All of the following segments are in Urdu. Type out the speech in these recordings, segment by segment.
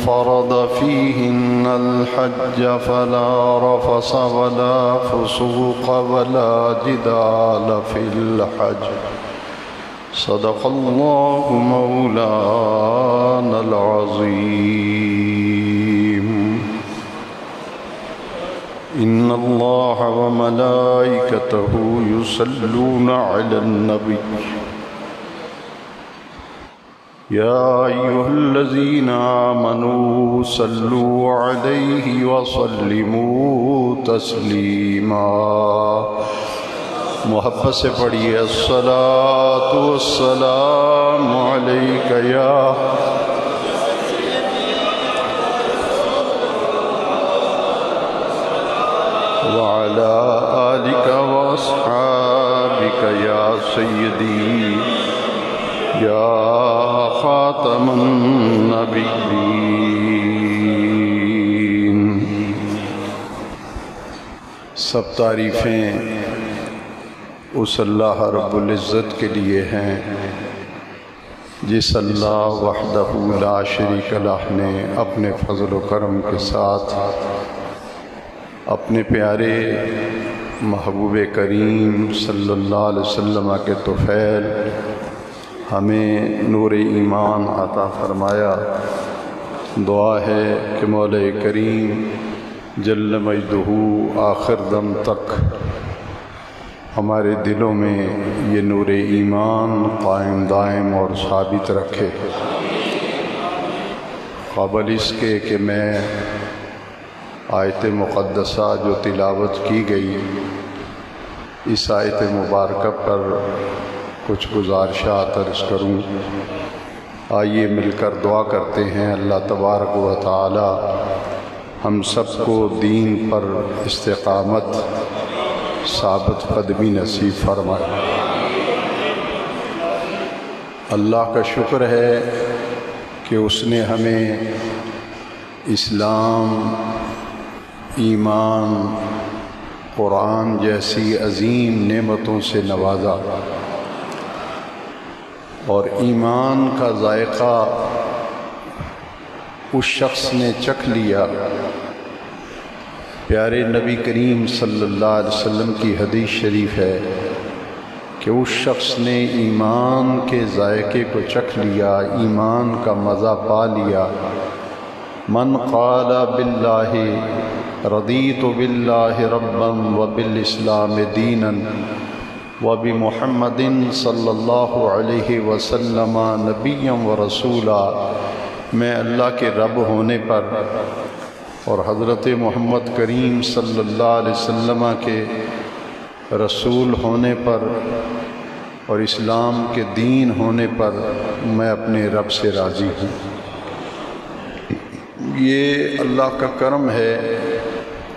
فرض فيهن الحج فلا رفث ولا فسوق ولا جدال في الحج صدق الله مولانا العظيم إن الله وملائكته يصلون على النبي يا أيها الذين آمنوا صلوا عليه وسلموا تسليما محبت سے پڑھیے الصلاۃ والسلام علیک یا وعلى آلك وأصحابك يا سيدي يا خاتم النبيين. سب تعریفیں اس اللہ رب العزت کے لیے ہیں جس اللہ وحدہ لا شریک لہ نے اپنے فضل و کرم کے ساتھ اپنے پیارے محبوب کریم صلی اللہ علیہ وسلم کے طفیل ہمیں نور ایمان عطا فرمایا. دعا ہے کہ مولا کریم جل مجدہ آخر دم تک ہمارے دلوں میں یہ نور ایمان قائم دائم اور ثابت رکھے. قابل اس کے کہ میں آیت مقدسہ جو تلاوت کی گئی اس آیت مبارکہ پر کچھ گزارشات عرض کروں. آئیے مل کر دعا کرتے ہیں اللہ تبارک و تعالی ہم سب کو دین پر استقامت ثابت قدمی نصیب فرمائے. اللہ کا شکر ہے کہ اس نے ہمیں اسلام، ایمان، قرآن جیسی عظیم نعمتوں سے نوازا اور ایمان کا ذائقہ اس شخص نے چکھ لیا. پیارے نبی کریم صلی اللہ علیہ وسلم کی حدیث شریف ہے کہ اس شخص نے ایمان کے ذائقے کو چکھ لیا، ایمان کا مزہ پا لیا. من قال باللہ رضیت باللہ ربا وبالاسلام دینا وبمحمد صلی اللہ علیہ وسلم نبیا ورسولا. میں اللہ کے رب ہونے پر اور حضرت محمد کریم صلی اللہ علیہ وسلم کے رسول ہونے پر اور اسلام کے دین ہونے پر میں اپنے رب سے راضی ہوں. یہ اللہ کا کرم ہے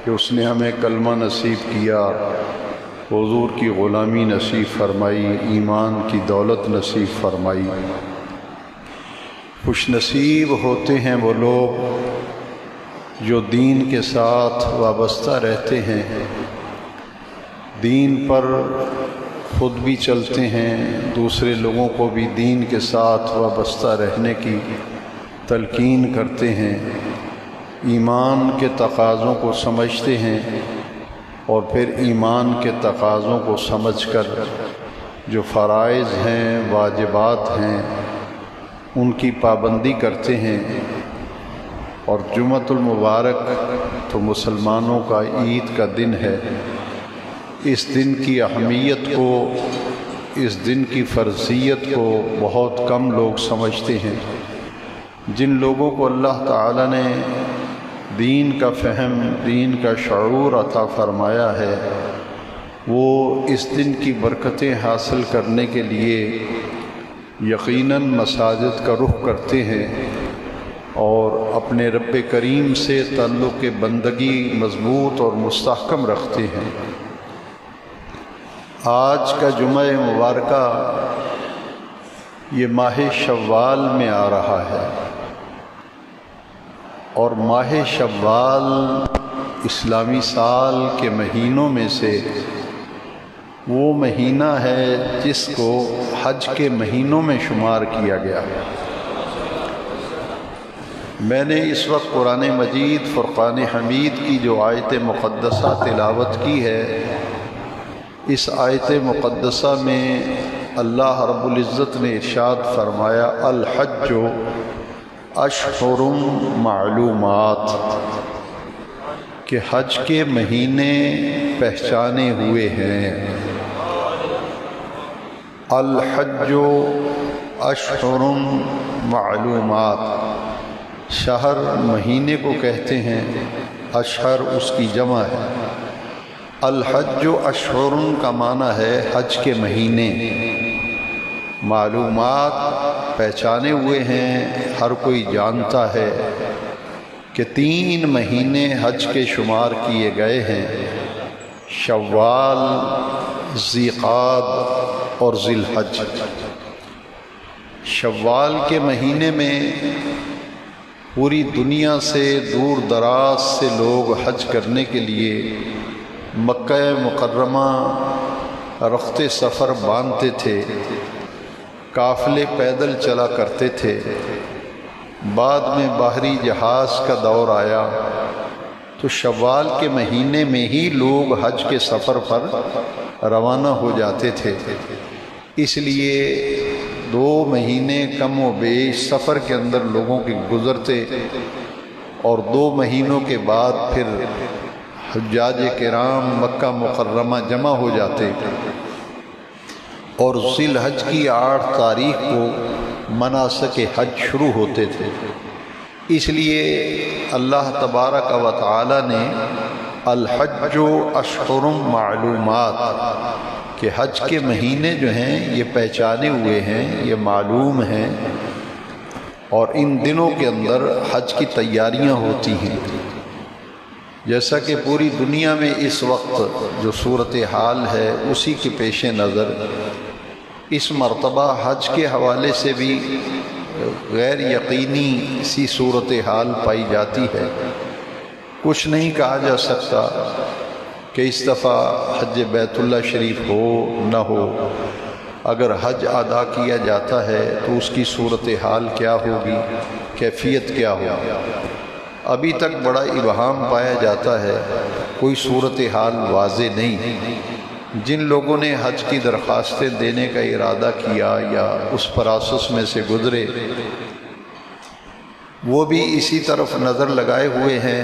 کہ اس نے ہمیں کلمہ نصیب کیا، حضور کی غلامی نصیب فرمائی، ایمان کی دولت نصیب فرمائی. خوش نصیب ہوتے ہیں وہ لوگ جو دین کے ساتھ وابستہ رہتے ہیں، دین پر خود بھی چلتے ہیں، دوسرے لوگوں کو بھی دین کے ساتھ وابستہ رہنے کی تلقین کرتے ہیں، ایمان کے تقاضوں کو سمجھتے ہیں اور پھر ایمان کے تقاضوں کو سمجھ کر جو فرائض ہیں، واجبات ہیں، ان کی پابندی کرتے ہیں. اور جمعۃ المبارک تو مسلمانوں کا عید کا دن ہے. اس دن کی اہمیت کو، اس دن کی فرضیت کو بہت کم لوگ سمجھتے ہیں. جن لوگوں کو اللہ تعالی نے دین کا فہم، دین کا شعور عطا فرمایا ہے، وہ اس دن کی برکتیں حاصل کرنے کے لیے یقیناً مساجد کا رخ کرتے ہیں اور اپنے رب کریم سے تعلق بندگی مضبوط اور مستحکم رکھتے ہیں. آج کا جمعہ مبارکہ یہ ماہ شوال میں آ رہا ہے اور ماہ شوال اسلامی سال کے مہینوں میں سے وہ مہینہ ہے جس کو حج کے مہینوں میں شمار کیا گیا. میں نے اس وقت قرآن مجید فرقان حمید کی جو آیت مقدسہ تلاوت کی ہے، اس آیت مقدسہ میں اللہ رب العزت نے ارشاد فرمایا الحج اشہر معلومات، کہ حج کے مہینے پہچانے ہوئے ہیں۔ الحج اشہر معلومات، شہر مہینے کو کہتے ہیں، اشہر اس کی جمع ہے۔ الحج اشہر کا معنی ہے حج کے مہینے، معلومات پہچانے ہوئے ہیں، ہر کوئی جانتا ہے کہ 3 مہینے حج کے شمار کیے گئے ہیں، شوال، ذیقعد اور ذی الحج۔ شوال کے مہینے میں پوری دنیا سے دور دراز سے لوگ حج کرنے کے لیے مکہ مکرمہ رخت سفر باندھتے تھے، قافلے پیدل چلا کرتے تھے۔ بعد میں باہری جہاز کا دور آیا تو شوال کے مہینے میں ہی لوگ حج کے سفر پر روانہ ہو جاتے تھے، اس لیے 2 مہینے کم و بیش سفر کے اندر لوگوں کے گزرتے، اور 2 مہینوں کے بعد پھر حجاج کرام مکہ مکرمہ جمع ہو جاتے، اور ذی الحج کی 8 تاریخ کو مناسک حج شروع ہوتے تھے۔ اس لیے اللہ تبارک و تعالی نے الحج اشہر معلومات، کہ حج کے مہینے جو ہیں یہ پہچانے ہوئے ہیں، یہ معلوم ہیں، اور ان دنوں کے اندر حج کی تیاریاں ہوتی ہیں۔ جیسا کہ پوری دنیا میں اس وقت جو صورتحال ہے اسی کے پیش نظر اس مرتبہ حج کے حوالے سے بھی غیر یقینی سی صورتحال پائی جاتی ہے۔ کچھ نہیں کہا جا سکتا کہ اس دفعہ حج بیت اللہ شریف ہو نہ ہو، اگر حج ادا کیا جاتا ہے تو اس کی صورتحال کیا ہوگی، کیفیت کیا ہوگی، ابھی تک بڑا ابہام پایا جاتا ہے، کوئی صورتحال واضح نہیں۔ جن لوگوں نے حج کی درخواستیں دینے کا ارادہ کیا یا اس پروسیس میں سے گزرے، وہ بھی اسی طرف نظر لگائے ہوئے ہیں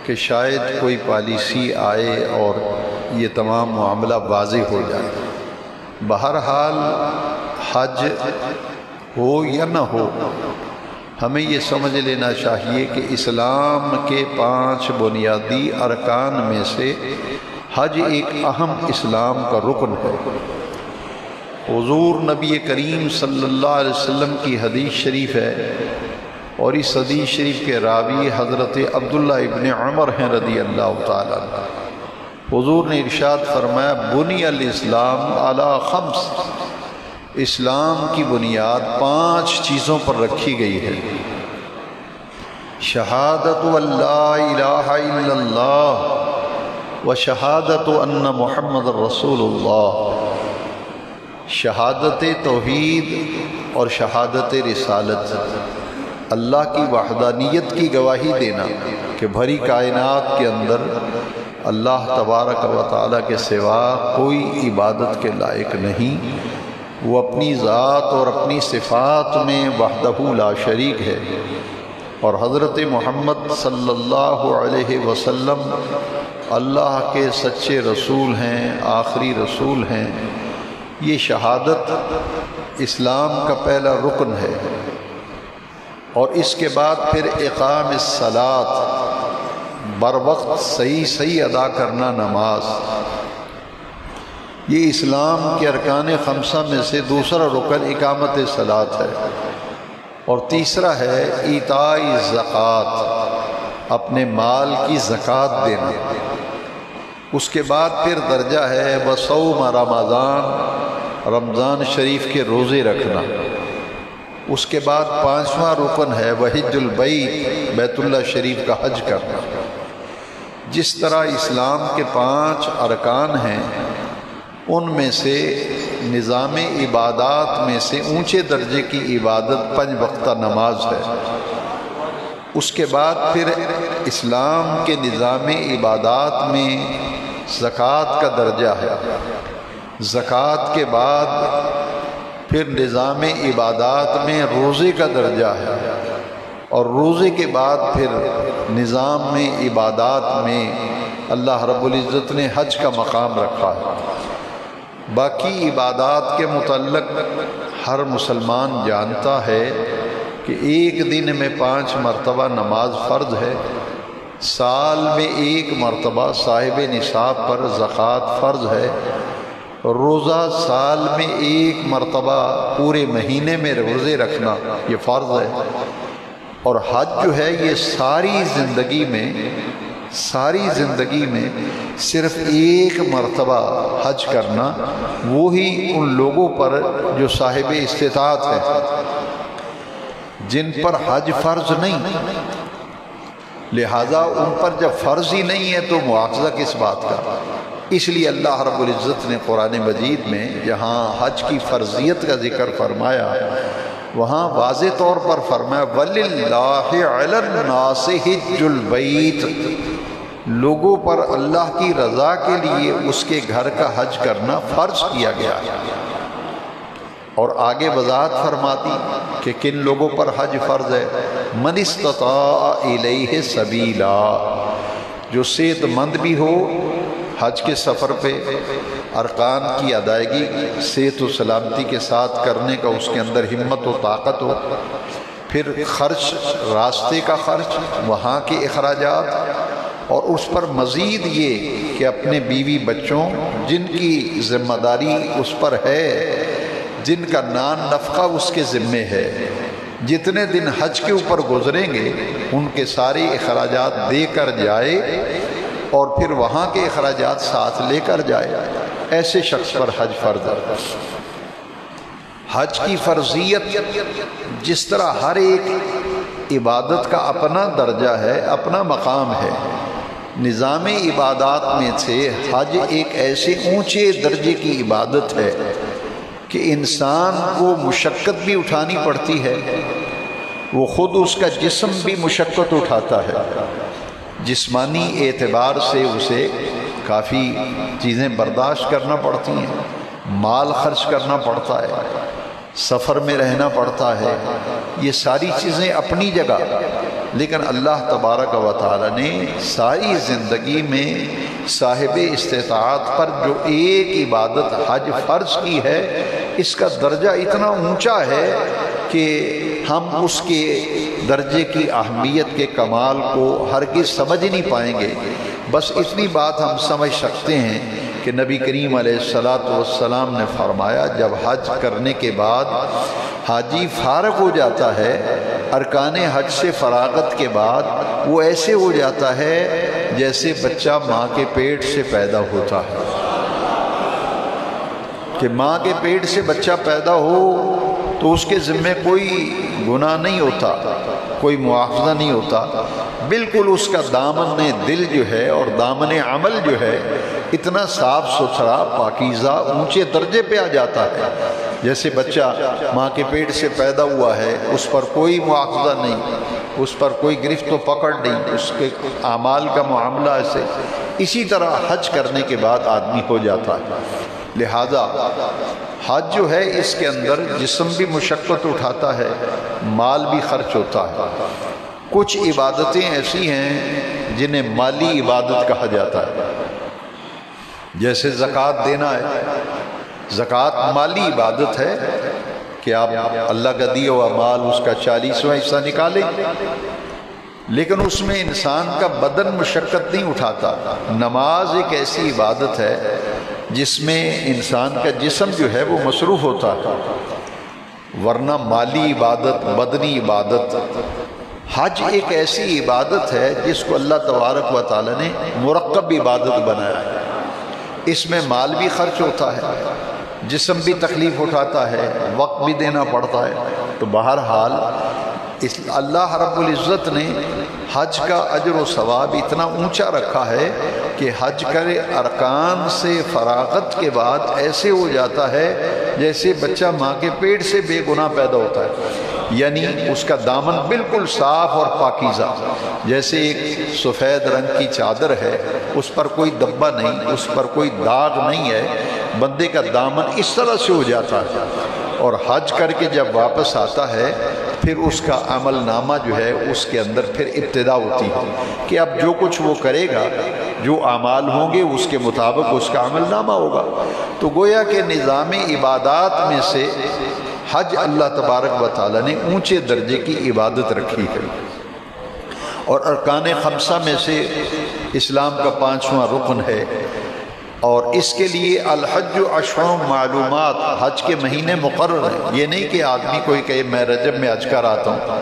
کہ شاید کوئی پالیسی آئے اور یہ تمام معاملہ واضح ہو جائے۔ بہرحال حج ہو یا نہ ہو، ہمیں یہ سمجھ لینا چاہیے کہ اسلام کے 5 بنیادی ارکان میں سے حج ایک اہم اسلام کا رکن ہے۔ حضور نبی کریم صلی اللہ علیہ وسلم کی حدیث شریف ہے، اور اس حدیث شریف کے راوی حضرت عبداللہ ابن عمر ہیں رضی اللہ تعالیٰ عنہ۔ حضور نے ارشاد فرمایا بنی الاسلام علی 5، اسلام کی بنیاد 5 چیزوں پر رکھی گئی ہے۔ شہادت لا الہ الا اللہ و شہادت ان محمد رسول اللہ، شہادت توحید اور شہادت رسالت، اللہ کی وحدانیت کی گواہی دینا کہ بھری کائنات کے اندر اللہ تبارک و تعالیٰ کے سوا کوئی عبادت کے لائق نہیں، وہ اپنی ذات اور اپنی صفات میں وحدہ لا شریک ہے، اور حضرت محمد صلی اللہ علیہ وسلم اللہ کے سچے رسول ہیں، آخری رسول ہیں۔ یہ شہادت اسلام کا پہلا رکن ہے، اور اس کے بعد پھر اقام الصلاۃ، بر وقت صحیح ادا کرنا نماز، یہ اسلام کے ارکان 5 میں سے دوسرا رکن اقامت صلاۃ ہے، اور تیسرا ہے ایتاء الزکوٰۃ، اپنے مال کی زکوٰۃ دینا۔ اس کے بعد پھر درجہ ہے وصوم رمضان، رمضان شریف کے روزے رکھنا۔ اس کے بعد 5واں رکن ہے وحج البیت، بیت اللہ شریف کا حج کرنا۔ جس طرح اسلام کے 5 ارکان ہیں، ان میں سے نظام عبادات میں سے اونچے درجے کی عبادت 5 وقتہ نماز ہے۔ اس کے بعد پھر اسلام کے نظام عبادات میں زکوٰۃ کا درجہ ہے، زکوٰۃ کے بعد پھر نظام عبادات میں روزے کا درجہ ہے، اور روزے کے بعد پھر نظام میں عبادات میں اللہ رب العزت نے حج کا مقام رکھا ہے۔ باقی عبادات کے متعلق ہر مسلمان جانتا ہے کہ ایک دن میں 5 مرتبہ نماز فرض ہے، سال میں 1 مرتبہ صاحب نصاب پر زکوٰۃ فرض ہے، روزہ سال میں 1 مرتبہ پورے مہینے میں روزے رکھنا یہ فرض ہے، اور حج جو ہے یہ ساری زندگی میں صرف 1 مرتبہ حج کرنا، وہی ان لوگوں پر جو صاحب استطاعت ہے، جن پر حج فرض نہیں، لہذا ان پر جب فرض ہی نہیں ہے تو مواخذہ کس بات کا۔ اس لیے اللہ رب العزت نے قرآن مجید میں جہاں حج کی فرضیت کا ذکر فرمایا، وہاں واضح طور پر فرمایا وَلِلَّهِ عَلَى النَّاسِ حِجُّ الْبَيْتِ، لوگوں پر اللہ کی رضا کے لیے اس کے گھر کا حج کرنا فرض کیا گیا ہے، اور آگے وضاحت فرماتی کہ کن لوگوں پر حج فرض ہے، من استطاع الیہ سبیلا، جو صحت مند بھی ہو، حج کے سفر پہ ارکان کی ادائیگی صحت و سلامتی کے ساتھ کرنے کا اس کے اندر ہمت و طاقت ہو، پھر خرچ، راستے کا خرچ، وہاں کے اخراجات، اور اس پر مزید یہ کہ اپنے بیوی بچوں جن کی ذمہ داری اس پر ہے، جن کا نان نفقہ اس کے ذمے ہے، جتنے دن حج کے اوپر گزریں گے ان کے سارے اخراجات دے کر جائے، اور پھر وہاں کے اخراجات ساتھ لے کر جائے، ایسے شخص پر حج فرض ہے۔ حج کی فرضیت جس طرح ہر ایک عبادت کا اپنا درجہ ہے، اپنا مقام ہے، نظام عبادات میں سے حج ایک ایسے اونچے درجے کی عبادت ہے کہ انسان کو مشقت بھی اٹھانی پڑتی ہے، وہ خود اس کا جسم بھی مشقت اٹھاتا ہے، جسمانی اعتبار سے اسے کافی چیزیں برداشت کرنا پڑتی ہیں، مال خرچ کرنا پڑتا ہے، سفر میں رہنا پڑتا ہے، یہ ساری چیزیں اپنی جگہ، لیکن اللہ تبارک و تعالی نے ساری زندگی میں صاحب استطاعت پر جو ایک عبادت حج فرض کی ہے، اس کا درجہ اتنا اونچا ہے کہ ہم اس کے درجے کی اہمیت کے کمال کو ہرگز سمجھ نہیں پائیں گے۔ بس اتنی بات ہم سمجھ سکتے ہیں کہ نبی کریم علیہ السلام نے فرمایا جب حج کرنے کے بعد حاجی فارغ ہو جاتا ہے، ارکان حج سے فراغت کے بعد وہ ایسے ہو جاتا ہے جیسے بچہ ماں کے پیٹ سے پیدا ہوتا ہے، کہ ماں کے پیٹ سے بچہ پیدا ہو تو اس کے ذمے کوئی گناہ نہیں ہوتا، کوئی مواخذہ نہیں ہوتا، بالکل اس کا دامن دل جو ہے اور دامن عمل جو ہے اتنا صاف ستھرا پاکیزہ اونچے درجے پہ آ جاتا ہے، جیسے بچہ ماں کے پیٹ سے پیدا ہوا ہے، اس پر کوئی مواخذہ نہیں، اس پر کوئی گرفت و پکڑ نہیں، اس کے اعمال کا معاملہ ایسے، اسی طرح حج کرنے کے بعد آدمی ہو جاتا ہے۔ لہذا حج جو ہے اس کے اندر جسم بھی مشقت اٹھاتا ہے، مال بھی خرچ ہوتا ہے۔ کچھ عبادتیں ایسی ہیں جنہیں مالی عبادت کہا جاتا ہے، جیسے زکوٰۃ دینا ہے، زکوٰۃ مالی عبادت ہے کہ آپ اللہ کا دیا ہوا مال اس کا 40واں حصہ نکالیں، لیکن اس میں انسان کا بدن مشقت نہیں اٹھاتا۔ نماز ایک ایسی عبادت ہے جس میں انسان کا جسم جو ہے وہ مصروف ہوتا ہے، ورنہ مالی عبادت، بدنی عبادت۔ حج ایک ایسی عبادت ہے جس کو اللہ تبارک و تعالی نے مرکب عبادت بنایا ہے، اس میں مال بھی خرچ ہوتا ہے، جسم بھی تکلیف اٹھاتا ہے، وقت بھی دینا پڑتا ہے، تو بہرحال اللہ رب العزت نے حج کا اجر و ثواب اتنا اونچا رکھا ہے کہ حج کرے ارکان سے فراغت کے بعد ایسے ہو جاتا ہے جیسے بچہ ماں کے پیٹ سے بے گناہ پیدا ہوتا ہے۔ یعنی اس کا دامن بالکل صاف اور پاکیزہ، جیسے ایک سفید رنگ کی چادر ہے، اس پر کوئی دبا نہیں، اس پر کوئی داغ نہیں ہے، بندے کا دامن اس طرح سے ہو جاتا ہے، اور حج کر کے جب واپس آتا ہے پھر اس کا عمل نامہ جو ہے اس کے اندر پھر ابتدا ہوتی ہے کہ اب جو کچھ وہ کرے گا، جو اعمال ہوں گے اس کے مطابق اس کا عمل نامہ ہوگا۔ تو گویا کہ نظام عبادات میں سے حج اللہ تبارک و تعالیٰ نے اونچے درجے کی عبادت رکھی ہے، اور ارکان خمسہ میں سے اسلام کا 5واں رکن ہے، اور اس کے لیے الحج اشہر معلومات، حج کے مہینے مقرر ہیں۔ یہ نہیں کہ آدمی کوئی کہے میں رجب میں حج کر آتا ہوں،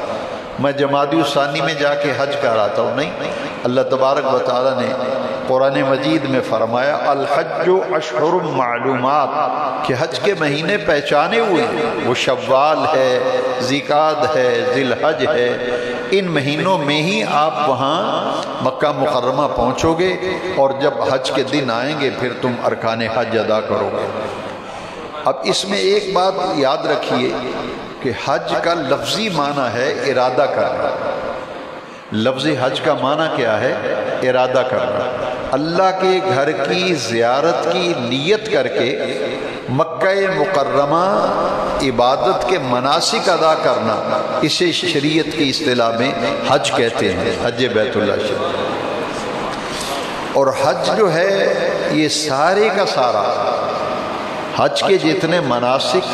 میں جمادی الثانی میں جا کے حج کر آتا ہوں، نہیں۔ اللہ تبارک و تعالیٰ نے قرآن مجید میں فرمایا الحج اشہر معلومات، کہ حج کے مہینے پہچانے ہوئے ہیں، وہ شوال ہے، ذیقعد ہے، ذی الحج ہے، ان مہینوں میں ہی آپ وہاں مکہ مکرمہ پہنچو گے، اور جب حج کے دن آئیں گے پھر تم ارکان حج ادا کرو گے۔ اب اس میں ایک بات یاد رکھیے کہ حج کا لفظی معنی ہے ارادہ کرنا۔ لفظ حج کا معنی کیا ہے؟ ارادہ کرنا، اللہ کے گھر کی زیارت کی نیت کر کے مکہ مکرمہ عبادت کے مناسک ادا کرنا، اسے شریعت کی اصطلاح میں حج کہتے ہیں، حج بیت اللہ شریف۔ اور حج جو ہے یہ سارے کا سارا، حج کے جتنے مناسک،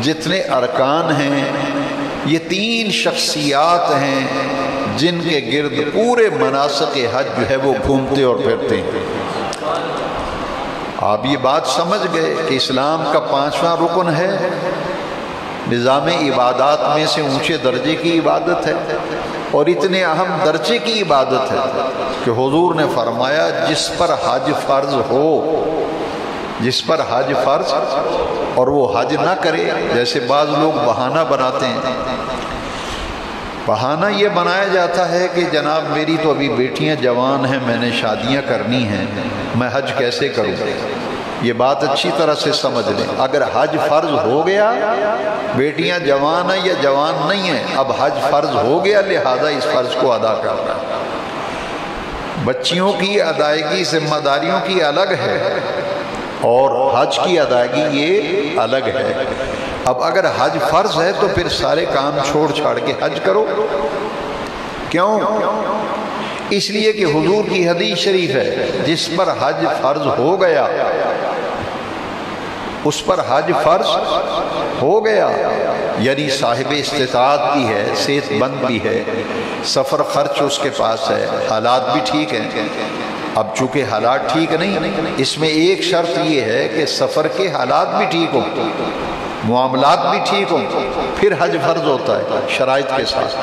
جتنے ارکان ہیں، یہ 3 شخصیات ہیں جن کے گرد پورے مناسک حج جو ہے وہ گھومتے اور پھرتے ہیں۔ آپ یہ بات سمجھ گئے کہ اسلام کا 5واں رکن ہے، نظام عبادات میں سے اونچے درجے کی عبادت ہے، اور اتنے اہم درجے کی عبادت ہے کہ حضور نے فرمایا جس پر حج فرض ہو، جس پر حج فرض اور وہ حج نہ کرے، جیسے بعض لوگ بہانہ بناتے ہیں، بہانہ یہ بنایا جاتا ہے کہ جناب میری تو ابھی بیٹیاں جوان ہیں، میں نے شادیاں کرنی ہیں، میں حج کیسے کروں؟ یہ بات اچھی طرح سے سمجھ لیں، اگر حج فرض ہو گیا، بیٹیاں جوان ہیں یا جوان نہیں ہیں، اب حج فرض ہو گیا، لہذا اس فرض کو ادا کرنا۔ بچیوں کی ادائیگی ذمہ داریوں کی الگ ہے، اور حج کی ادائیگی یہ الگ ہے۔ اب اگر حج فرض ہے تو پھر سارے کام چھوڑ چھاڑ کے حج کرو، کیوں؟ اس لیے کہ حضور کی حدیث شریف ہے جس پر حج فرض ہو گیا، اس پر حج فرض ہو گیا، یعنی صاحب استطاعت بھی ہے، صحت مند بھی ہے، سفر خرچ اس کے پاس ہے، حالات بھی ٹھیک ہیں۔ اب چونکہ حالات ٹھیک نہیں، اس میں ایک شرط یہ ہے کہ سفر کے حالات بھی ٹھیک ہوں، معاملات بھی ٹھیک ہوں، پھر حج فرض ہوتا ہے شرائط کے ساتھ۔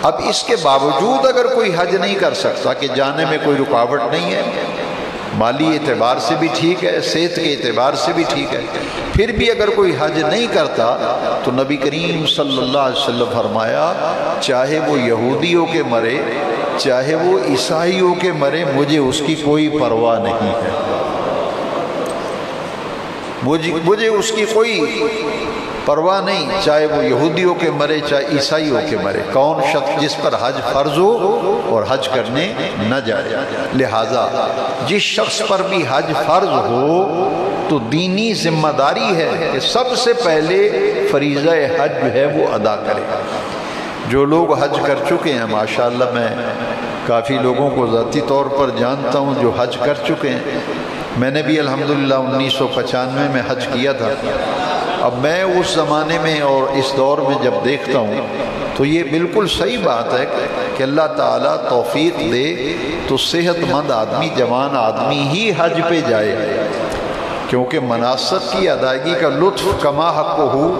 اب اس کے باوجود اگر کوئی حج نہیں کر سکتا کہ جانے میں کوئی رکاوٹ نہیں ہے، مالی اعتبار سے بھی ٹھیک ہے، صحت کے اعتبار سے بھی ٹھیک ہے، پھر بھی اگر کوئی حج نہیں کرتا تو نبی کریم صلی اللہ علیہ وسلم فرمایا چاہے وہ یہودیوں کے مرے، چاہے وہ عیسائیوں کے مرے، مجھے اس کی کوئی پرواہ نہیں ہے، مجھے اس کی کوئی پرواہ نہیں، چاہے وہ یہودیوں کے مرے چاہے عیسائیوں کے مرے، کون شخص جس پر حج فرض ہو اور حج کرنے نہ جائے۔ لہٰذا جس شخص پر بھی حج فرض ہو تو دینی ذمہ داری ہے کہ سب سے پہلے فریضہ حج جو ہے وہ ادا کرے۔ جو لوگ حج کر چکے ہیں، ماشاءاللہ میں کافی لوگوں کو ذاتی طور پر جانتا ہوں جو حج کر چکے ہیں، میں نے بھی الحمدللہ 1995 میں حج کیا تھا۔ اب میں اس زمانے میں اور اس دور میں جب دیکھتا ہوں تو یہ بالکل صحیح بات ہے کہ اللہ تعالیٰ توفیق دے تو صحت مند آدمی، جوان آدمی ہی حج پہ جائے، کیونکہ مناسک کی ادائیگی کا لطف کما حق ہو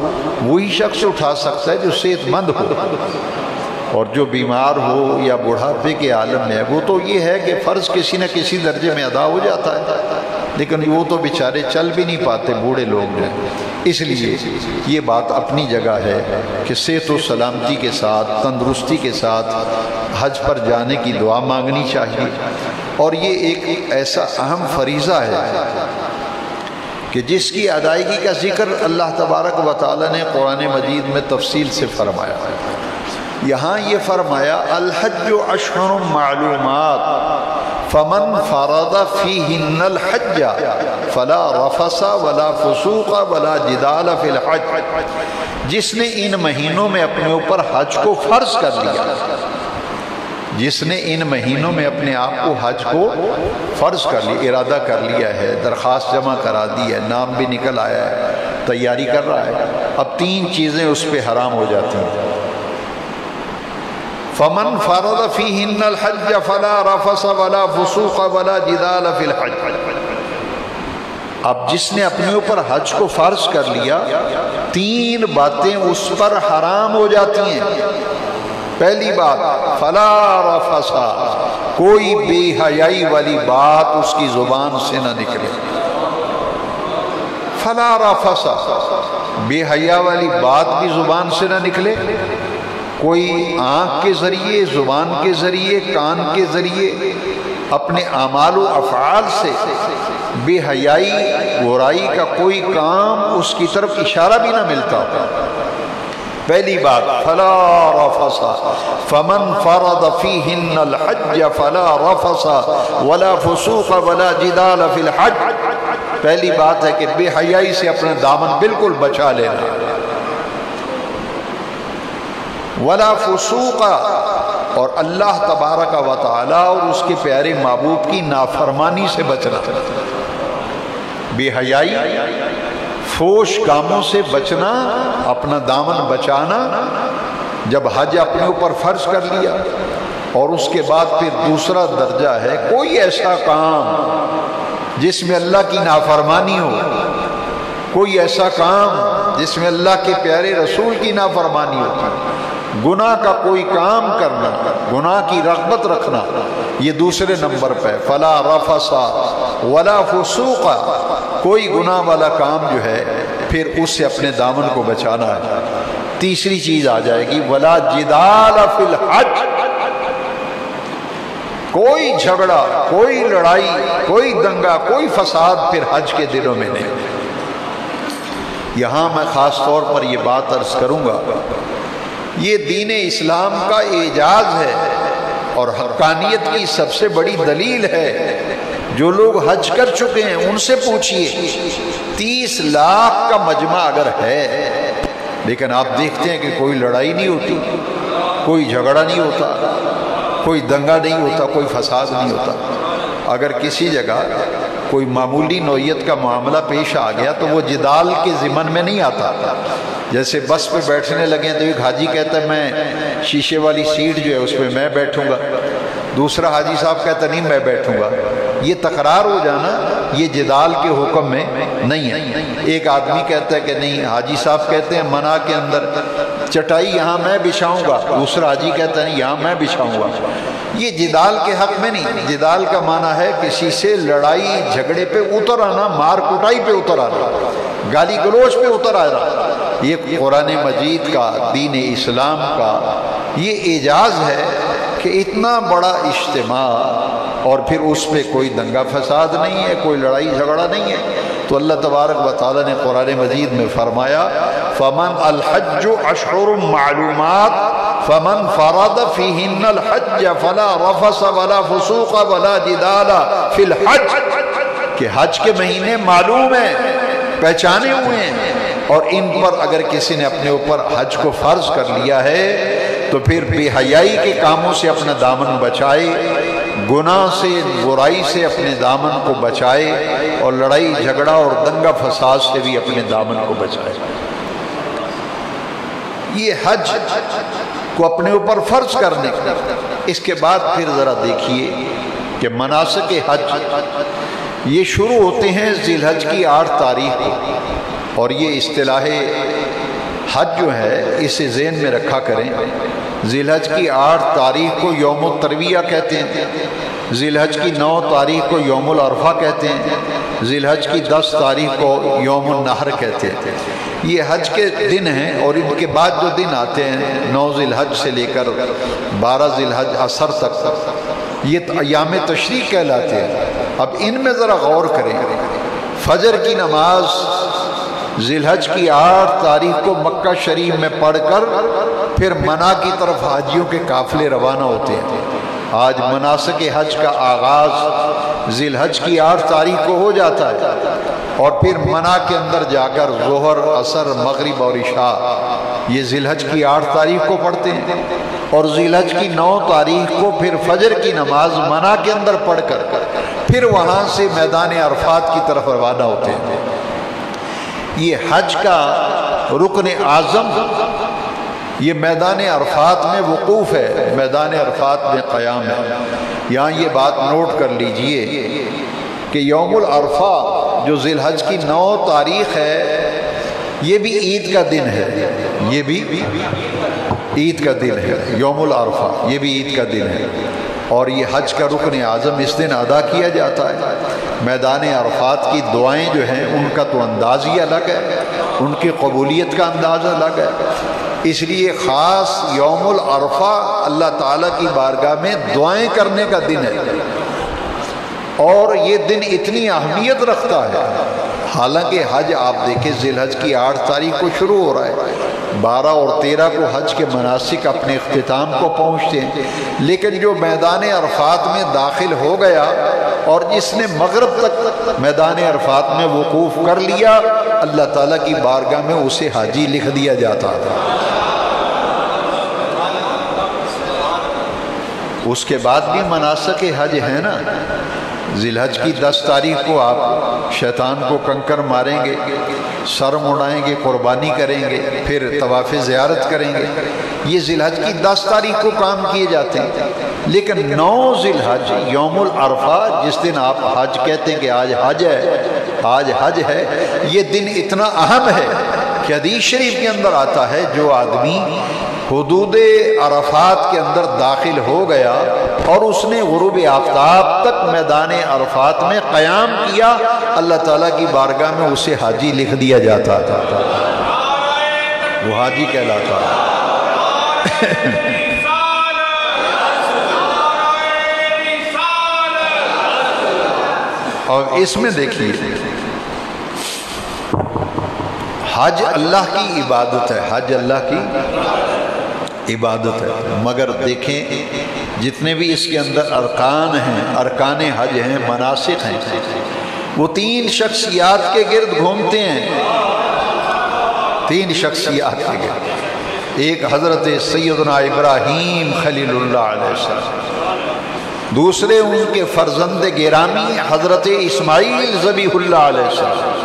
وہی شخص اٹھا سکتا ہے جو صحت مند ہو، اور جو بیمار ہو یا بڑھاپے کے عالم میں ہے وہ تو یہ ہے کہ فرض کسی نہ کسی درجے میں ادا ہو جاتا ہے، لیکن وہ تو بیچارے چل بھی نہیں پاتے بوڑھے لوگ جو ہیں۔ اس لیے یہ بات اپنی جگہ ہے کہ صحت و سلامتی کے ساتھ، تندرستی کے ساتھ حج پر جانے کی دعا مانگنی چاہیے، اور یہ ایک ایسا اہم فریضہ ہے کہ جس کی ادائیگی کا ذکر اللہ تبارک و تعالی نے قرآن مجید میں تفصیل سے فرمایا ہے۔ یہاں یہ فرمایا الحج اشہر معلومات فمن فرض فیہن الحج فلا رفث ولا فسوق ولا جدال فی الحج، جس نے ان مہینوں میں اپنے اوپر حج کو فرض کر لیا، جس نے ان مہینوں میں اپنے آپ کو حج کو فرض کر لیا، ارادہ کر لیا ہے، درخواست جمع کرا دی ہے، نام بھی نکل آیا ہے، تیاری کر رہا ہے، اب 3 چیزیں اس پہ حرام ہو جاتی ہیں۔ فمن فرض فیہن الحج فلا رفث ولا فسوق ولا جدال فی الحج، اب جس نے اپنے اوپر حج کو فرض کر لیا 3 باتیں اس پر حرام ہو جاتی ہیں۔ پہلی بات فلا رفث، کوئی بے حیائی والی بات اس کی زبان سے نہ نکلے۔ فلا رفث، بے حیا والی بات بھی زبان سے نہ نکلے، کوئی آنکھ کے ذریعے، زبان کے ذریعے، کان کے ذریعے، اپنے اعمال و افعال سے بے حیائی برائی کا کوئی کام اس کی طرف اشارہ بھی نہ ملتا۔ پہلی بات فلا رفث فمن فرض فیہن الحج فلا رفث ولا فسوق ولا جدال فی الحج، پہلی بات ہے کہ بے حیائی سے اپنا دامن بالکل بچا لینا، ولا فسوق، اور اللہ تبارک و تعالی اور اس کے پیارے محبوب کی نافرمانی سے بچنا۔ بے حیائی، فوش کاموں سے بچنا، اپنا دامن بچانا۔ جب حج اپنے اوپر فرض کر لیا اور اس کے بعد پھر دوسرا درجہ ہے کوئی ایسا کام جس میں اللہ کی نافرمانی ہو، کوئی ایسا کام جس میں اللہ کے پیارے رسول کی نافرمانی ہوتی، گناہ کا کوئی کام کرنا، گناہ کی رغبت رکھنا، یہ دوسرے نمبر پہ فلا رفث ولا فسوق، کوئی گناہ والا کام جو ہے پھر اس سے اپنے دامن کو بچانا ہے۔ تیسری چیز آ جائے گی ولا جدال فی الحج، کوئی جھگڑا، کوئی لڑائی، کوئی دنگا، کوئی فساد پھر حج کے دنوں میں نہیں۔ یہاں میں خاص طور پر یہ بات عرض کروں گا، یہ دین اسلام کا اعجاز ہے اور حقانیت کی سب سے بڑی دلیل ہے۔ جو لوگ حج کر چکے ہیں ان سے پوچھئے، 30 لاکھ کا مجمع اگر ہے لیکن آپ دیکھتے ہیں کہ کوئی لڑائی نہیں ہوتی، کوئی جھگڑا نہیں ہوتا، کوئی دنگا نہیں ہوتا، کوئی فساد نہیں ہوتا۔ اگر کسی جگہ کوئی معمولی نوعیت کا معاملہ پیش آ گیا تو وہ جدال کے ضمن میں نہیں آتا۔ جیسے بس پہ بیٹھنے لگے تو ایک حاجی کہتا ہے میں شیشے والی سیٹ جو ہے اس پہ میں بیٹھوں گا، دوسرا حاجی صاحب کہتا نہیں میں بیٹھوں گا، یہ تکرار ہو جانا یہ جدال کے حکم میں نہیں ہے۔ ایک آدمی کہتا ہے کہ نہیں، حاجی صاحب کہتے ہیں منع کے اندر چٹائی یہاں میں بچھاؤں گا، دوسرا حاجی کہتا ہے نہیں یہاں میں بچھاؤں گا، یہ جدال کے حق میں نہیں۔ جدال کا معنی ہے کسی سے لڑائی جھگڑے پہ اتر آنا، مار کٹائی پہ اتر آنا، گالی گلوچ پہ اتر آنا۔ یہ قرآن مجید کا، دین اسلام کا یہ اعجاز ہے کہ اتنا بڑا اجتماع اور پھر اس پہ کوئی دنگا فساد نہیں ہے، کوئی لڑائی جھگڑا نہیں ہے۔ تو اللہ تبارک و تعالی نے قرآن مجید میں فرمایا فمن الحج اشہر معلومات فمن فرض فیہن الحج فلا رفث ولا فسوق ولا جدال فی الحج، کہ حج کے مہینے معلوم ہیں، پہچانے ہوئے ہیں، اور ان پر اگر کسی نے اپنے اوپر حج کو فرض کر لیا ہے تو پھر بے حیائی کے کاموں سے اپنا دامن بچائے، گناہ سے، برائی سے اپنے دامن کو بچائے، اور لڑائی جھگڑا اور دنگا فساد سے بھی اپنے دامن کو بچائے۔ یہ حج کو اپنے اوپر فرض کرنے کا۔ اس کے بعد پھر ذرا دیکھیے کہ مناسک حج یہ شروع ہوتے ہیں ذی الحج کی 8 تاریخ کو، اور یہ اصطلاح حج جو ہے اسے ذہن میں رکھا کریں۔ ذی الحج کی 8 تاریخ کو یوم الترویہ کہتے ہیں، ذی الحج کی 9 تاریخ کو یوم العرفہ کہتے ہیں، ذی الحج کی 10 تاریخ کو یوم النحر کہتے ہیں۔ یہ حج کے دن ہیں، اور ان کے بعد جو دن آتے ہیں 9 ذی الحج سے لے کر 12 ذی الحج عصر تک، یہ ایام تشریق کہلاتے ہیں۔ اب ان میں ذرا غور کریں، فجر کی نماز ذی الحج کی 8 تاریخ کو مکہ شریف میں پڑھ کر پھر منا کی طرف حاجیوں کے قافلے روانہ ہوتے ہیں۔ آج مناسک حج کا آغاز ذی الحج کی 8 تاریخ کو ہو جاتا ہے اور پھر منا کے اندر جا کر ظہر، عصر، مغرب اور عشاء یہ ذی الحج کی 8 تاریخ کو پڑھتے ہیں، اور ذی الحج کی 9 تاریخ کو پھر فجر کی نماز منا کے اندر پڑھ کر پھر وہاں سے میدان عرفات کی طرف روانہ ہوتے ہیں۔ یہ حج کا رکن اعظم یہ میدان عرفات میں وقوف ہے، میدان عرفات میں قیام ہے۔ یہاں یہ بات نوٹ کر لیجئے کہ یوم العرفہ جو ذی الحج کی 9 تاریخ ہے یہ بھی عید کا دن ہے، یہ بھی عید کا دن ہے، یوم العرفہ یہ بھی عید کا دن ہے، اور یہ حج کا رکن اعظم اس دن ادا کیا جاتا ہے۔ میدان عرفات کی دعائیں جو ہیں ان کا تو انداز ہی الگ ہے، ان کی قبولیت کا انداز الگ ہے، اس لیے خاص یوم العرفہ اللہ تعالیٰ کی بارگاہ میں دعائیں کرنے کا دن ہے، اور یہ دن اتنی اہمیت رکھتا ہے۔ حالانکہ حج آپ دیکھیں ذی الحج کی 8 تاریخ کو شروع ہو رہا ہے، 12 اور 13 کو حج کے مناسک اپنے اختتام کو پہنچتے ہیں، لیکن جو میدان عرفات میں داخل ہو گیا اور جس نے مغرب تک میدان عرفات میں وقوف کر لیا، اللہ تعالیٰ کی بارگاہ میں اسے حاجی لکھ دیا جاتا تھا۔ اس کے بعد بھی مناسک حج ہے نا، ذی الحج کی 10 تاریخ کو آپ شیطان کو کنکر ماریں گے، سر مڑائیں گے، قربانی کریں گے، پھر طواف زیارت کریں گے، یہ ذی الحج کی 10 تاریخ کو کام کیے جاتے ہیں۔ لیکن 9 ذی الحج یوم العرفہ جس دن آپ حج کہتے ہیں کہ آج حج ہے، آج حج ہے، یہ دن اتنا اہم ہے کہ حدیث شریف کے اندر آتا ہے جو آدمی حدود عرفات کے اندر داخل ہو گیا اور اس نے غروب آفتاب تک میدان عرفات میں قیام کیا، اللہ تعالیٰ کی بارگاہ میں اسے حاجی لکھ دیا جاتا تھا، وہ حاجی کہلاتا ہے۔ اور اس میں دیکھیے حج اللہ کی عبادت ہے، حج اللہ کی عبادت ہے، مگر دیکھیں جتنے بھی اس کے اندر ارکان ہیں، ارکان حج ہیں، مناسک ہیں، وہ 3 شخصیات کے گرد گھومتے ہیں، 3 شخصیات کے گرد۔ ایک حضرت سیدنا ابراہیم خلیل اللہ علیہ السلام، دوسرے ان کے فرزند گرامی حضرت اسماعیل ذبیح اللہ علیہ السلام،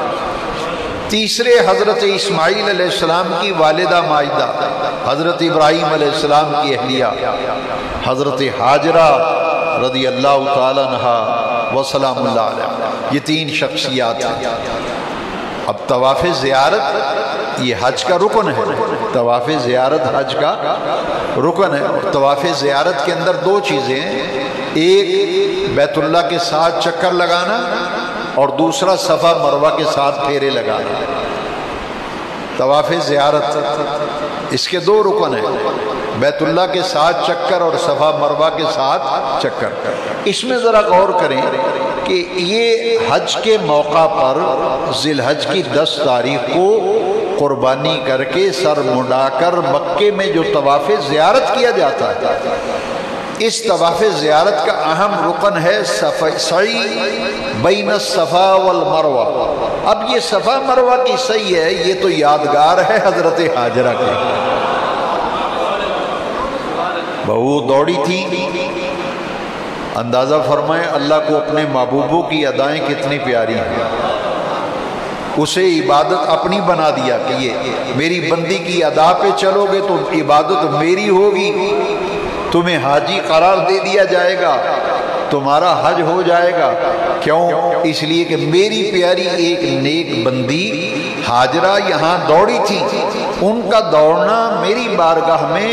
تیسرے حضرت اسماعیل علیہ السلام کی والدہ ماجدہ حضرت ابراہیم علیہ السلام کی اہلیہ حضرت حاجرہ رضی اللہ تعالیٰ عنہا وسلام اللہ علیہ، یہ 3 شخصیات ہیں۔ اب طواف زیارت یہ حج کا رکن ہے، طواف زیارت حج کا رکن ہے، اور طواف زیارت کے اندر 2 چیزیں ہیں، ایک بیت اللہ کے ساتھ چکر لگانا اور دوسرا صفا مروہ کے ساتھ پھیرے لگانا۔ طواف زیارت اس کے 2 رکن ہیں، بیت اللہ کے ساتھ چکر اور صفا مروہ کے ساتھ چکر۔ اس میں ذرا غور کریں کہ یہ حج کے موقع پر ذی الحج کی 10 تاریخ کو قربانی کر کے سر منڈا کر مکے میں جو طواف زیارت کیا جاتا ہے، اس طواف زیارت کا اہم رکن ہے سعی بین الصفا والمروہ۔ اب یہ صفا مروہ کی سعی ہے، یہ تو یادگار ہے حضرت حاجرہ کی، بہو دوڑی تھی، اندازہ فرمائیں اللہ کو اپنے محبوبوں کی ادائیں کتنی پیاری ہیں، اسے عبادت اپنی بنا دیا کہ یہ میری بندی کی ادا پہ چلو گے تو عبادت میری ہوگی، تمہیں حاجی قرار دے دیا جائے گا، تمہارا حج ہو جائے گا۔ کیوں؟ اس لیے کہ میری پیاری ایک نیک بندی حاجرہ یہاں دوڑی تھی، ان کا دوڑنا میری بارگاہ میں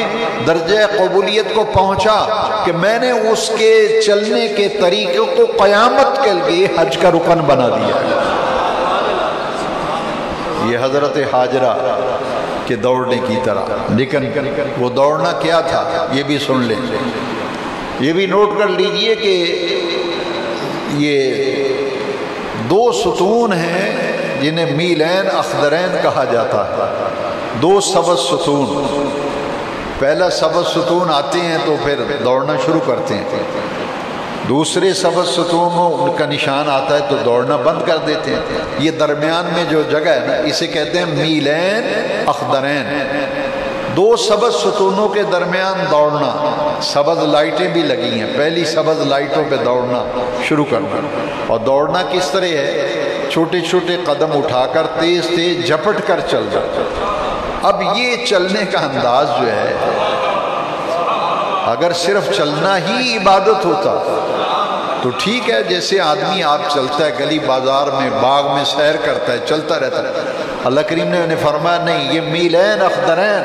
درجہ قبولیت کو پہنچا کہ میں نے اس کے چلنے کے طریقوں کو قیامت کے لیے حج کا رکن بنا دیا۔ یہ حضرت حاجرہ کہ دوڑنے کی طرح، لیکن وہ دوڑنا کیا تھا یہ بھی سن لیں، یہ بھی نوٹ کر لیجئے کہ یہ دو ستون ہیں جنہیں میلین اخضرین کہا جاتا ہے، دو سبز ستون۔ پہلا سبز ستون آتے ہیں تو پھر دوڑنا شروع کرتے ہیں، دوسرے سبز ستون ان کا نشان آتا ہے تو دوڑنا بند کر دیتے ہیں۔ یہ درمیان میں جو جگہ ہے نا، اسے کہتے ہیں میلین اخضرین، دو سبز ستونوں کے درمیان دوڑنا۔ سبز لائٹیں بھی لگی ہیں، پہلی سبز لائٹوں پہ دوڑنا شروع کرنا۔ اور دوڑنا کس طرح ہے؟ چھوٹے چھوٹے قدم اٹھا کر تیز تیز جھپٹ کر چل جاتا۔ اب یہ چلنے کا انداز جو ہے، اگر صرف چلنا ہی عبادت ہوتا تو ٹھیک ہے، جیسے آدمی آپ چلتا ہے گلی بازار میں، باغ میں سیر کرتا ہے، چلتا رہتا ہے۔ اللہ کریم نے فرمایا نہیں، یہ میلین اخضرین،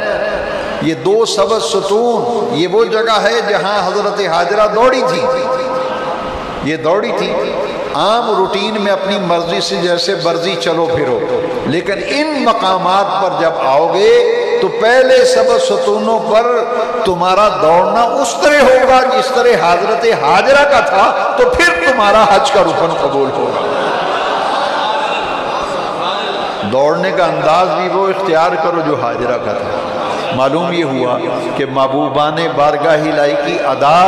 یہ دو سبز ستون، یہ وہ جگہ ہے جہاں حضرت حاجرہ دوڑی تھی۔ یہ دوڑی تھی عام روٹین میں اپنی مرضی سے جیسے مرضی چلو پھرو، لیکن ان مقامات پر جب آؤ گے تو پہلے سبز ستونوں پر تمہارا دوڑنا اس طرح ہوگا جس طرح حضرت حاجرہ کا تھا، تو پھر تمہارا حج کا رکن قبول ہوگا۔ دوڑنے کا انداز بھی وہ اختیار کرو جو حاجرہ کا تھا۔ معلوم یہ ہوا کہ محبوبان بارگاہ الہی کی ادا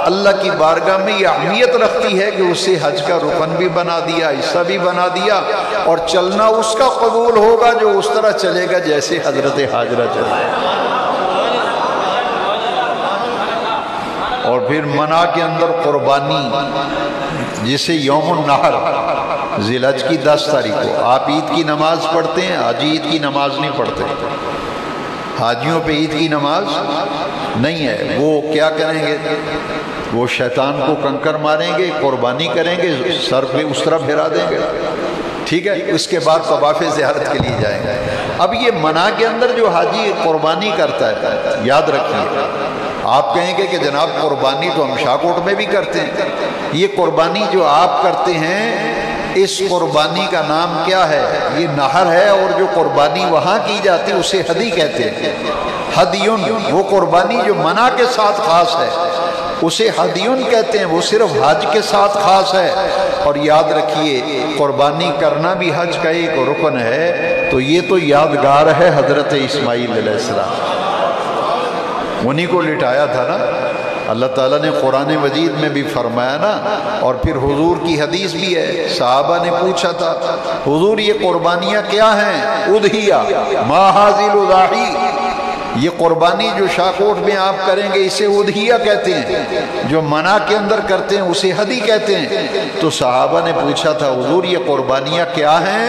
اللہ کی بارگاہ میں یہ اہمیت رکھتی ہے کہ اسے حج کا رکن بھی بنا دیا، حصہ بھی بنا دیا، اور چلنا اس کا قبول ہوگا جو اس طرح چلے گا جیسے حضرت حاجرہ چلے۔ اور پھر منع کے اندر قربانی، جسے یوم النحر، ذی الحج کی 10 تاریخ کو آپ عید کی نماز پڑھتے ہیں، حاجی عید کی نماز نہیں پڑھتے، حاجیوں پہ عید کی نماز نہیں ہے۔ وہ کیا کریں گے؟ وہ شیطان کو کنکر ماریں گے، قربانی کریں گے، سر پہ اس طرح پھرا دیں گے، ٹھیک ہے، اس کے بعد طواف زیارت کے لیے جائیں گے۔ اب یہ منع کے اندر جو حاجی قربانی کرتا ہے، یاد رکھیے، آپ کہیں گے کہ جناب قربانی تو ہم شاہکوٹ میں بھی کرتے ہیں، یہ قربانی جو آپ کرتے ہیں اس قربانی کا نام کیا ہے؟ یہ نہر ہے، اور جو قربانی وہاں کی جاتی اسے ہدی کہتے ہیں۔ ہدیون، وہ قربانی جو منع کے ساتھ خاص ہے اسے ہدیون کہتے ہیں، وہ صرف حج کے ساتھ خاص ہے۔ اور یاد رکھیے قربانی کرنا بھی حج کا ایک رکن ہے، تو یہ تو یادگار ہے حضرت اسماعیل علیہ السلام، انہی کو لٹایا تھا نا۔ اللہ تعالیٰ نے قرآن مجید میں بھی فرمایا نا، اور پھر حضور کی حدیث بھی ہے، صحابہ نے پوچھا تھا حضور یہ قربانیاں کیا ہیں؟ اضحیہ ما حاضل اضاحی، یہ قربانی جو شاہکوٹ میں آپ کریں گے اسے اضحیہ کہتے ہیں، جو منع کے اندر کرتے ہیں اسے ہدی کہتے ہیں۔ تو صحابہ نے پوچھا تھا حضور یہ قربانیاں کیا ہیں؟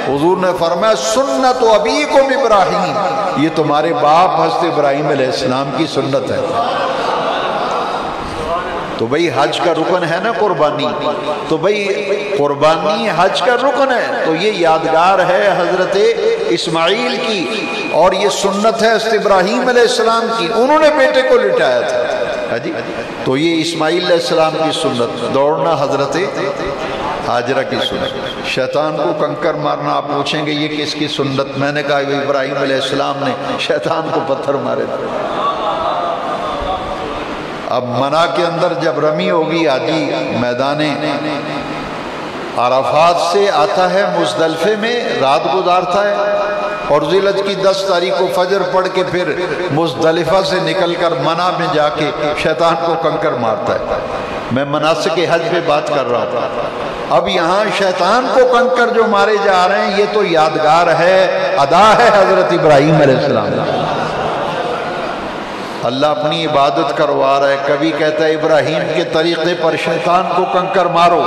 حضور نے فرمایا سنت ابیکم ابراہیم، یہ تمہارے باپ حضرت ابراہیم علیہ السلام کی سنت ہے۔ تو بھئی حج کا رکن ہے نا قربانی، تو بھئی قربانی حج کا رکن ہے، تو یہ یادگار ہے حضرت اسماعیل کی، اور یہ سنت ہے حضرت ابراہیم علیہ السلام کی، انہوں نے بیٹے کو لٹایا تھا جی۔ تو یہ اسماعیل علیہ السلام کی سنت، دوڑنا حضرت حاجرہ کی سنت، شیطان کو کنکر مارنا۔ آپ پوچھیں گے یہ کس کی سنت؟ میں نے کہا ابراہیم علیہ السلام نے شیطان کو پتھر مارے تھے۔ اب منع کے اندر جب رمی ہوگی، حاجی میدان عرفات سے آتا ہے، مزدلفے میں رات گزارتا ہے، اور ذی الحج کی 10 تاریخ کو فجر پڑھ کے پھر مزدلفہ سے نکل کر منع میں جا کے شیطان کو کنکر مارتا ہے۔ میں مناسک حج پہ بات کر رہا تھا۔ اب یہاں شیطان کو کنکر جو مارے جا رہے ہیں، یہ تو یادگار ہے، ادا ہے حضرت ابراہیم علیہ السلام۔ اللہ اپنی عبادت کروا رہا ہے، کبھی کہتا ہے ابراہیم کے طریقے پر شیطان کو کنکر مارو،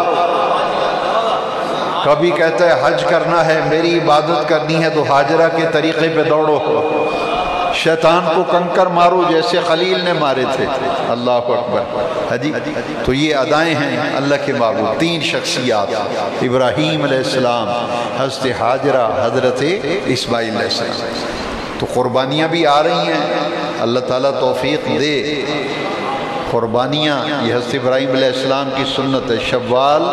کبھی کہتا ہے حج کرنا ہے، میری عبادت کرنی ہے تو حاجرہ کے طریقے پہ دوڑو، شیطان کو کنکر مارو جیسے خلیل نے مارے تھے۔ اللہ اکبر حجی۔ تو یہ ادائیں ہیں اللہ کے محبوب، 3 شخصیات، ابراہیم علیہ السلام، حضرت حاجرہ، حضرت اسماعیل علیہ السلام۔ تو قربانیاں بھی آ رہی ہیں، اللہ تعالیٰ توفیق دے۔ قربانیاں یہ حضرت ابراہیم علیہ السلام کی سنت ہے۔ شوال،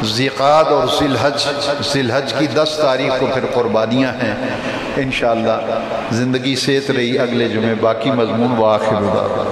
ذیقعد اور ذی الحج کی 10 تاریخ کو پھر قربانیاں ہیں انشاءاللہ۔ زندگی صحت رہی، اگلے جمعے باقی مضمون وآخر دعوانا۔